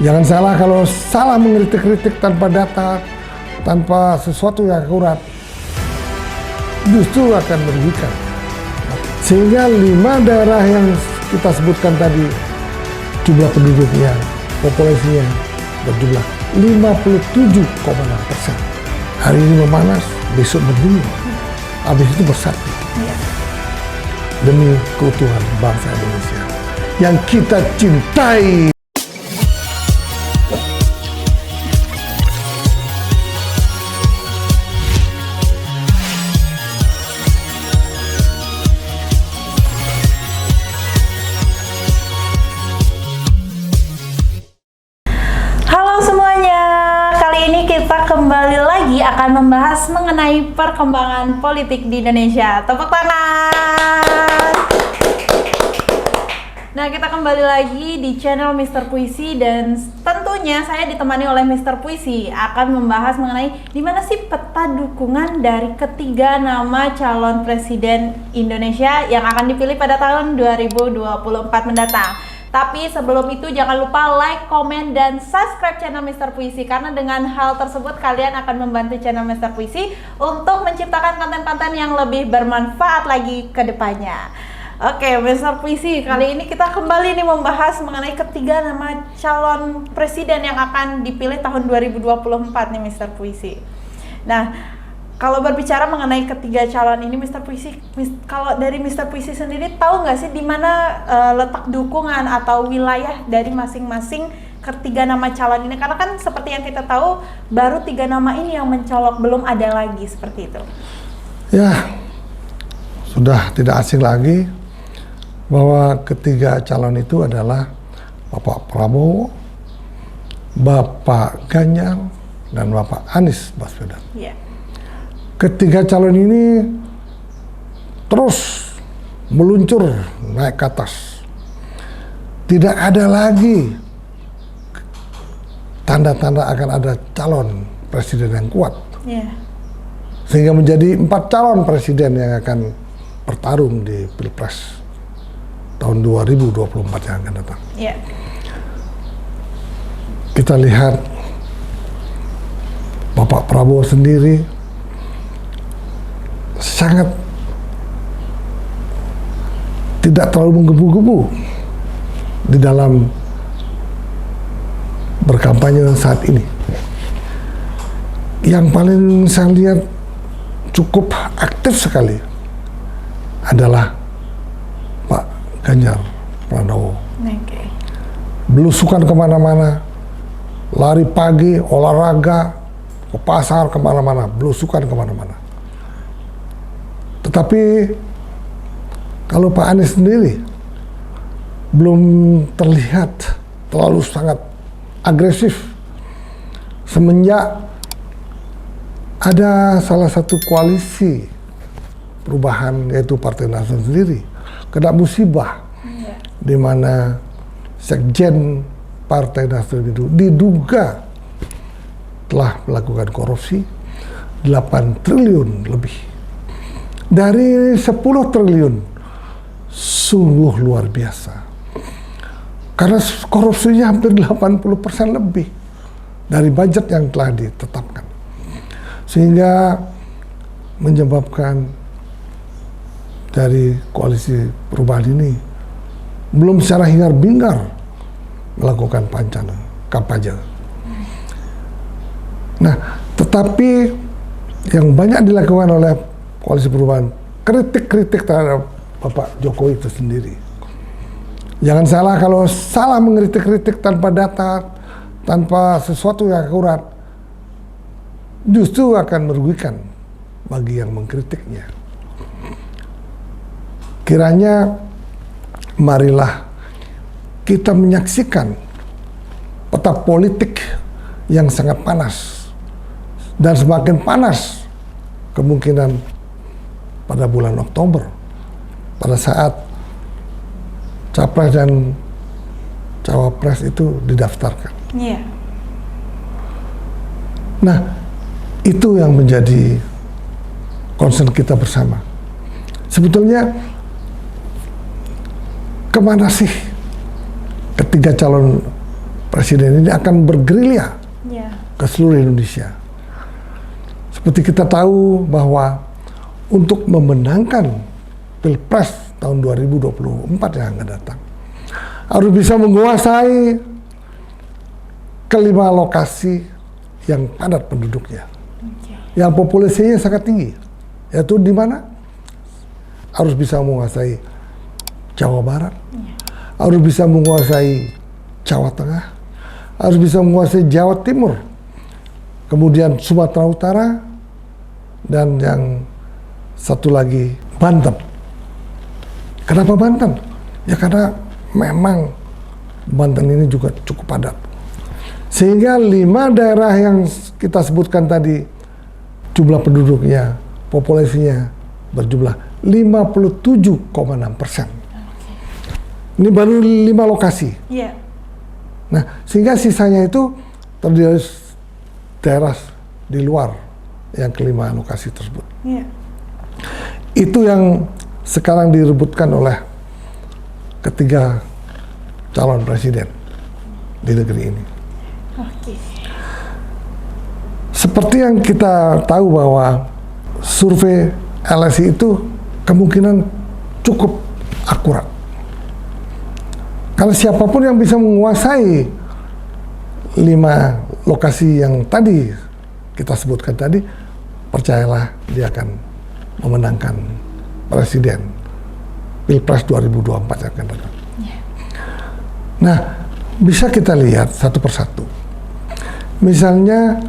Jangan salah kalau salah mengkritik-kritik tanpa data, tanpa sesuatu yang akurat, justru akan merugikan. Sehingga 5 daerah yang kita sebutkan tadi, jumlah penduduknya, populasinya berjumlah 57,6%. Hari ini memanas, besok berdingin, habis itu bersatu. Demi keutuhan bangsa Indonesia yang kita cintai. Kembali lagi akan membahas mengenai perkembangan politik di Indonesia. Tepuk tangan. Nah, kita kembali lagi di channel Mr. Puisi dan tentunya saya ditemani oleh Mr. Puisi akan membahas mengenai di mana sih peta dukungan dari ketiga nama calon presiden Indonesia yang akan dipilih pada tahun 2024 mendatang. Tapi sebelum itu jangan lupa like, komen, dan subscribe channel Mr. Puisi karena dengan hal tersebut kalian akan membantu channel Mr. Puisi untuk menciptakan konten-konten yang lebih bermanfaat lagi ke depannya. Oke, Mr. Puisi, kali ini kita kembali nih membahas mengenai ketiga nama calon presiden yang akan dipilih tahun 2024 nih Mr. Puisi. Nah, kalau berbicara mengenai ketiga calon ini, Mr. Puisi, kalau dari Mr. Puisi sendiri tahu nggak sih di mana letak dukungan atau wilayah dari masing-masing ketiga nama calon ini? Karena kan seperti yang kita tahu, baru 3 nama ini yang mencolok, belum ada lagi seperti itu. Ya, sudah tidak asing lagi bahwa ketiga calon itu adalah Bapak Prabowo, Bapak Ganjar, dan Bapak Anies Baswedan. Yeah. Ketiga calon ini terus meluncur naik ke atas. Tidak ada lagi tanda-tanda akan ada calon presiden yang kuat. Yeah. Sehingga menjadi 4 calon presiden yang akan bertarung di Pilpres tahun 2024 yang akan datang. Yeah. Kita lihat Bapak Prabowo sendiri sangat tidak terlalu menggebu-gebu di dalam berkampanye saat ini. Yang paling saya lihat cukup aktif sekali adalah Pak Ganjar Pranowo. Okay. Belusukan kemana-mana, lari pagi, olahraga, ke pasar kemana-mana, belusukan kemana-mana. Tetapi kalau Pak Anies sendiri belum terlihat terlalu sangat agresif semenjak ada salah satu koalisi perubahan yaitu Partai Nasdem sendiri kena musibah di mana sekjen Partai Nasdem itu diduga telah melakukan korupsi 8 triliun lebih. Dari 10 triliun, sungguh luar biasa. Karena korupsinya hampir 80% lebih dari budget yang telah ditetapkan. Sehingga menyebabkan dari koalisi perubahan ini belum secara hingar-bingar melakukan kampanye. Nah, tetapi yang banyak dilakukan oleh koalisi perubahan, kritik-kritik terhadap Bapak Jokowi itu sendiri. Jangan salah kalau salah mengkritik-kritik tanpa data, tanpa sesuatu yang akurat, justru akan merugikan bagi yang mengkritiknya. Kiranya marilah kita menyaksikan peta politik yang sangat panas dan semakin panas kemungkinan pada bulan Oktober, pada saat capres dan cawapres itu didaftarkan. Yeah. Nah, itu yang menjadi concern kita bersama. Sebetulnya kemana sih ketiga calon presiden ini akan bergerilya ke seluruh Indonesia. Seperti kita tahu bahwa untuk memenangkan Pilpres tahun 2024 yang akan datang, harus bisa menguasai kelima lokasi yang padat penduduknya, yang populasinya sangat tinggi, yaitu di mana harus bisa menguasai Jawa Barat, harus bisa menguasai Jawa Tengah, harus bisa menguasai Jawa Timur, kemudian Sumatera Utara, dan yang satu lagi Banten. Kenapa Banten? Ya karena memang Banten ini juga cukup padat. Sehingga 5 daerah yang kita sebutkan tadi, jumlah penduduknya, populasinya berjumlah 57,6%. Ini baru 5 lokasi. Nah, sehingga sisanya itu terdiri dari daerah di luar yang kelima lokasi tersebut. Itu yang sekarang direbutkan oleh ketiga calon presiden di negeri ini. Seperti yang kita tahu bahwa survei LSI itu kemungkinan cukup akurat. Karena siapapun yang bisa menguasai 5 lokasi yang tadi kita sebutkan tadi, percayalah dia akan memenangkan presiden Pilpres 2024 yang akan datang. Nah, bisa kita lihat satu persatu. Misalnya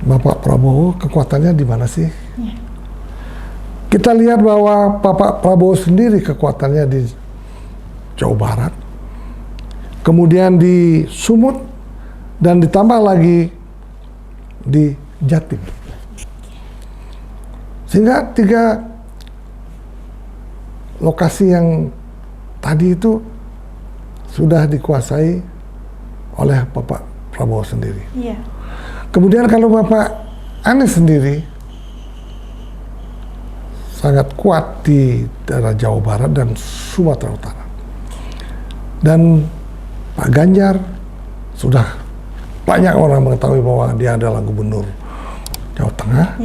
Bapak Prabowo kekuatannya di mana sih? Kita lihat bahwa Bapak Prabowo sendiri kekuatannya di Jawa Barat, kemudian di Sumut, dan ditambah lagi di Jatim. Sehingga 3 lokasi yang tadi itu sudah dikuasai oleh Bapak Prabowo sendiri. Kemudian kalau Bapak Anies sendiri sangat kuat di daerah Jawa Barat dan Sumatera Utara. Dan Pak Ganjar sudah banyak orang mengetahui bahwa dia adalah gubernur Jawa Tengah.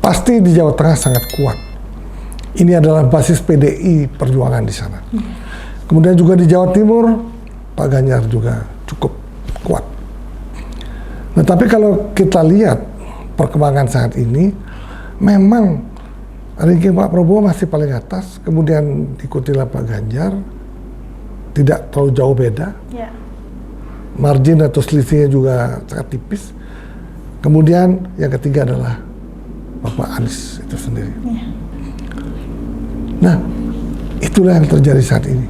Pasti di Jawa Tengah sangat kuat. Ini adalah basis PDI Perjuangan di sana. Kemudian juga di Jawa Timur, Pak Ganjar juga cukup kuat. Nah, tapi kalau kita lihat perkembangan saat ini, memang ranking Pak Prabowo masih paling atas, kemudian diikutilah Pak Ganjar, tidak terlalu jauh beda. Margin atau selisihnya juga sangat tipis. Kemudian yang ketiga adalah Bapak Anies itu sendiri. Nah, itulah yang terjadi saat ini.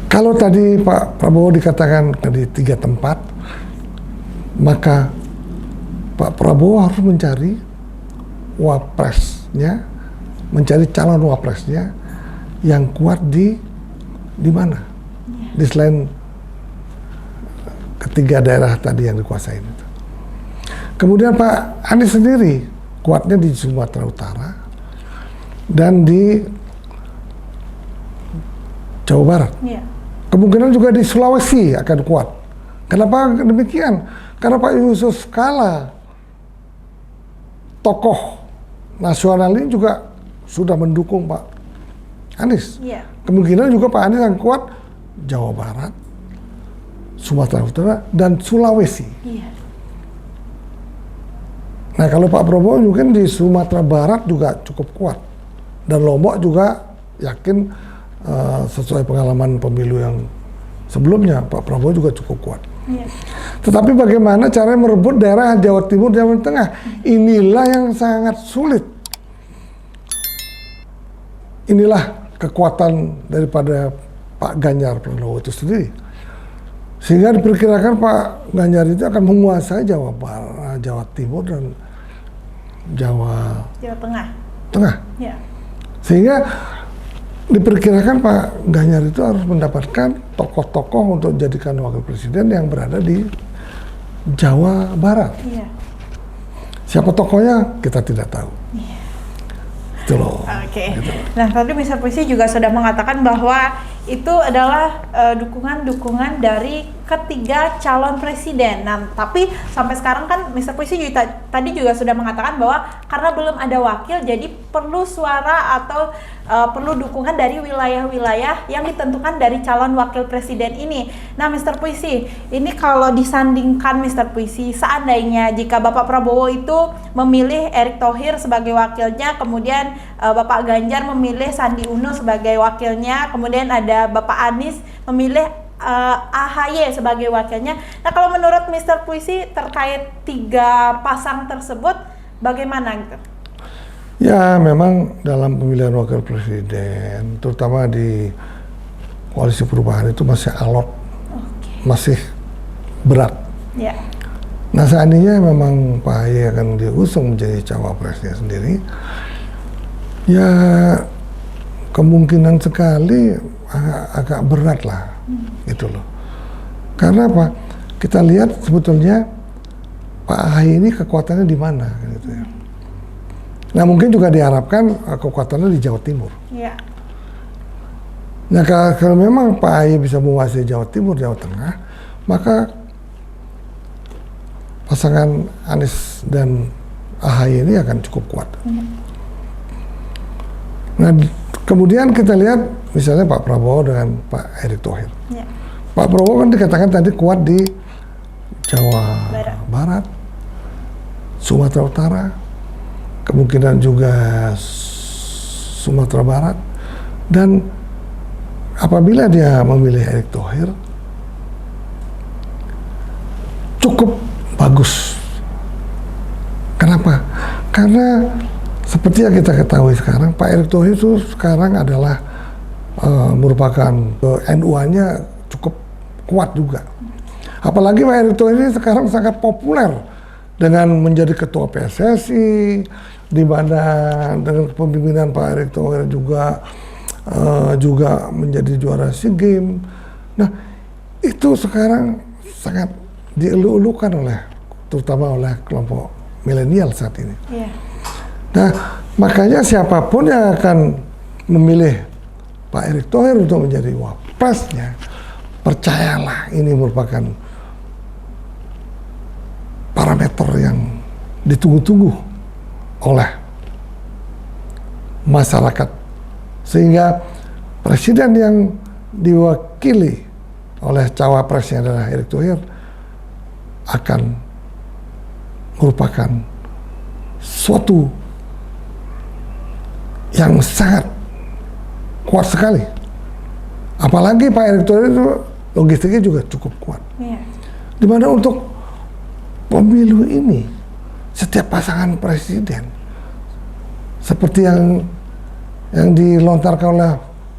Kalau tadi Pak Prabowo dikatakan di 3 tempat, maka Pak Prabowo harus mencari wapresnya, mencari calon wapresnya yang kuat di mana? Di selain ketiga daerah tadi yang dikuasai itu. Kemudian Pak Anies sendiri kuatnya di Sumatera Utara dan di Jawa Barat. Kemungkinan juga di Sulawesi akan kuat. Kenapa demikian? Karena Pak Yusuf Kala, tokoh nasional ini juga sudah mendukung Pak Anies. Kemungkinan juga Pak Anies akan kuat Jawa Barat, Sumatera Utara, dan Sulawesi. Nah, kalau Pak Prabowo mungkin di Sumatera Barat juga cukup kuat. Dan Lombok juga yakin sesuai pengalaman pemilu yang sebelumnya, Pak Prabowo juga cukup kuat. Tetapi bagaimana caranya merebut daerah Jawa Timur dan Jawa Tengah? Inilah yang sangat sulit. Inilah kekuatan daripada Pak Ganjar Pranowo itu sendiri. Sehingga diperkirakan Pak Ganjar itu akan menguasai Jawa Barat, Jawa Timur, dan Jawa Tengah. Sehingga diperkirakan Pak Ganjar itu harus mendapatkan tokoh-tokoh untuk dijadikan wakil presiden yang berada di Jawa Barat. Siapa tokohnya kita tidak tahu. Itu loh. Gitu. Nah, tadi Mr. Puisi juga sudah mengatakan bahwa itu adalah dukungan-dukungan dari ketiga calon presiden. Nah, tapi sampai sekarang kan Mr. Puisi juga tadi juga sudah mengatakan bahwa karena belum ada wakil, jadi perlu suara atau perlu dukungan dari wilayah-wilayah yang ditentukan dari calon wakil presiden ini. Nah, Mr. Puisi, ini kalau disandingkan Mr. Puisi, seandainya jika Bapak Prabowo itu memilih Erick Thohir sebagai wakilnya, kemudian Bapak Ganjar memilih Sandi Uno sebagai wakilnya, kemudian ada Bapak Anies memilih AHY sebagai wakilnya. Nah, kalau menurut Mr. Puisi terkait tiga pasang tersebut bagaimana gitu? Ya, memang dalam pemilihan wakil presiden, terutama di koalisi perubahan itu masih alot, masih berat. Ya. Nah, seandainya memang Pak AHY akan diusung menjadi cawapresnya sendiri, ya kemungkinan sekali agak berat lah. Gitu loh. Karena apa? Kita lihat sebetulnya Pak AHY ini kekuatannya di mana gitu ya. Nah, mungkin juga diharapkan kekuatannya di Jawa Timur. Ya. Nah, kalau memang Pak AHY bisa menguasai Jawa Timur, Jawa Tengah, maka pasangan Anies dan AHY ini akan cukup kuat. Nah, kemudian kita lihat misalnya Pak Prabowo dengan Pak Erick Thohir. Ya. Pak Prabowo kan dikatakan tadi kuat di Jawa Barat, Sumatera Utara, kemungkinan juga Sumatera Barat, dan apabila dia memilih Erick Thohir cukup bagus. Kenapa? Karena seperti yang kita ketahui sekarang, Pak Erick Thohir itu sekarang adalah merupakan NU-nya cukup kuat juga. Apalagi Pak Erick Thohir ini sekarang sangat populer dengan menjadi ketua PSSI, di mana dengan kepemimpinan Pak Erick Thohir juga menjadi juara SEA Games. Nah, itu sekarang sangat dielu-elukan terutama oleh kelompok milenial saat ini. Yeah. Nah, makanya siapapun yang akan memilih Pak Erick Thohir untuk menjadi wapresnya, percayalah ini merupakan parameter yang ditunggu-tunggu oleh masyarakat, sehingga presiden yang diwakili oleh cawapresnya adalah Erick Thohir akan merupakan suatu yang sangat kuat sekali. Apalagi Pak Erick Thohir itu logistiknya juga cukup kuat. Yeah. Dimana untuk pemilu ini setiap pasangan presiden seperti yang dilontarkan oleh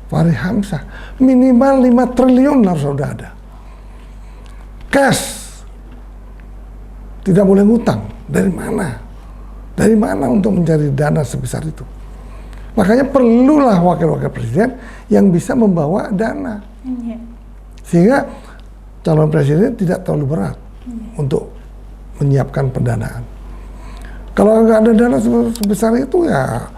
Fahri Hamzah, minimal 5 triliun harus sudah ada cash, tidak boleh ngutang. Dari mana untuk mencari dana sebesar itu? Makanya perlulah wakil-wakil presiden yang bisa membawa dana, sehingga calon presiden tidak terlalu berat untuk menyiapkan pendanaan. Kalau nggak ada dana sebesar itu ya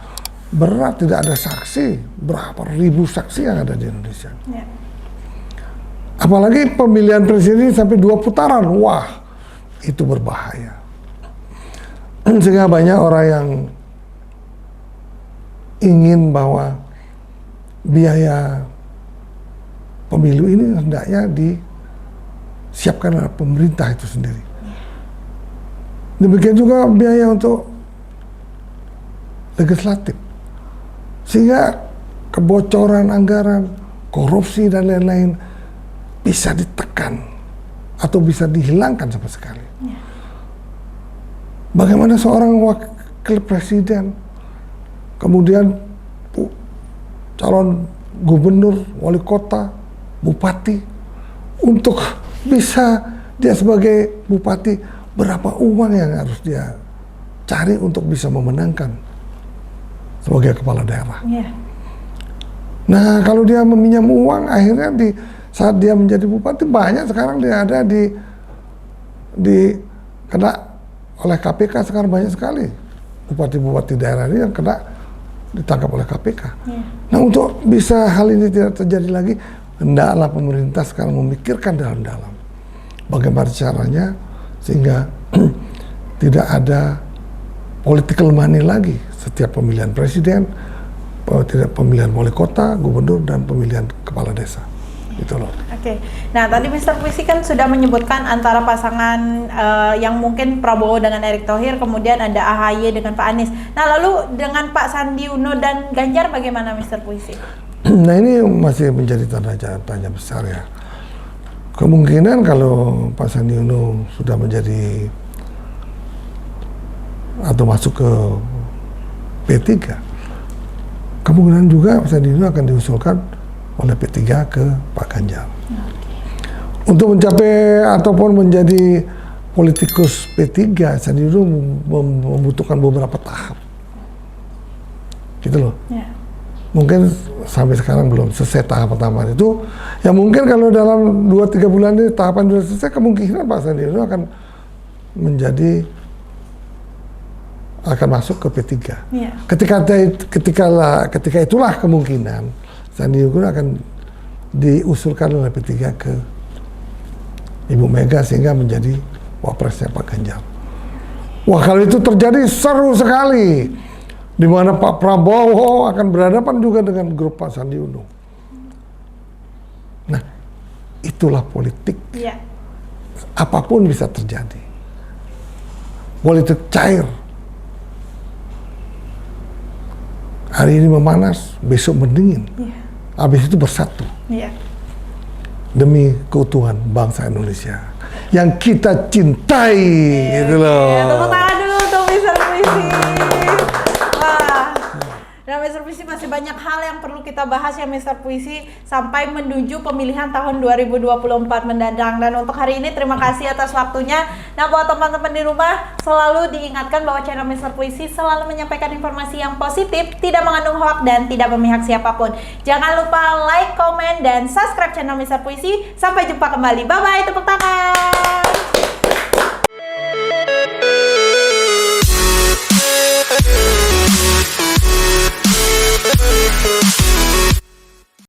berat, tidak ada saksi, berapa ribu saksi yang ada di Indonesia. Apalagi pemilihan presiden sampai 2 putaran, wah itu berbahaya. Sehingga banyak orang yang ingin bahwa biaya pemilu ini hendaknya disiapkan oleh pemerintah itu sendiri. Demikian juga biaya untuk legislatif, sehingga kebocoran anggaran, korupsi dan lain-lain bisa ditekan atau bisa dihilangkan sama sekali. Bagaimana seorang wakil presiden, kemudian calon gubernur, wali kota, bupati, untuk bisa dia sebagai bupati, berapa uang yang harus dia cari untuk bisa memenangkan sebagai kepala daerah. Nah, kalau dia meminjam uang, akhirnya saat dia menjadi bupati, banyak sekarang dia ada kena oleh KPK. Sekarang banyak sekali bupati-bupati daerah ini yang kena ditangkap oleh KPK. Nah, untuk bisa hal ini tidak terjadi lagi, hendaklah pemerintah sekarang memikirkan dalam-dalam bagaimana caranya sehingga tidak ada political money lagi setiap pemilihan presiden, tidak pemilihan wali kota, gubernur, dan pemilihan kepala desa. Itu loh. Oke. Nah, tadi Mr. Puisi kan sudah menyebutkan antara pasangan yang mungkin Prabowo dengan Erick Thohir, kemudian ada AHY dengan Pak Anies. Nah, lalu dengan Pak Sandi Uno dan Ganjar bagaimana Mr. Puisi? Nah, ini masih menjadi tanya besar ya. Kemungkinan kalau Pak Sandi Uno sudah menjadi atau masuk ke P3, kemungkinan juga Pak Sandi Uno akan diusulkan oleh P3 ke Pak Ganjar. Untuk mencapai ataupun menjadi politikus P3, Sandi Uno membutuhkan beberapa tahap. Gitu loh. Ya. Mungkin sampai sekarang belum selesai tahap pertama itu. Ya mungkin kalau dalam 2-3 bulan ini tahapan sudah selesai, kemungkinan Pak Sandi Uno akan masuk ke P3. Ya. Ketika itulah kemungkinan Sandi Uno akan diusulkan oleh P3 ke Ibu Mega sehingga menjadi wapresnya Pak Ganjar. Wah, kalau itu terjadi seru sekali, di mana Pak Prabowo akan berhadapan juga dengan grup Pak Sandi Uno. Nah, itulah politik. Ya. Apapun bisa terjadi. Politik cair. Hari ini memanas, besok mendingin. Ya. Habis itu bersatu. Ya. Demi keutuhan bangsa Indonesia yang kita cintai, gitu loh. Ya, tepuk tangan dulu untuk Mr. Puisi. Wah. Nah, Mr. Puisi masih banyak hal yang perlu kita bahas ya Mr. Puisi sampai menuju pemilihan tahun 2024 mendatang. Dan untuk hari ini terima kasih atas waktunya. Nah, buat teman-teman di rumah selalu diingatkan bahwa channel Mr. Puisi selalu menyampaikan informasi yang positif, tidak mengandung hoak dan tidak memihak siapapun. Jangan lupa like, komen, dan subscribe channel Mr. Puisi. Sampai jumpa kembali. Bye-bye, tepuk tangan.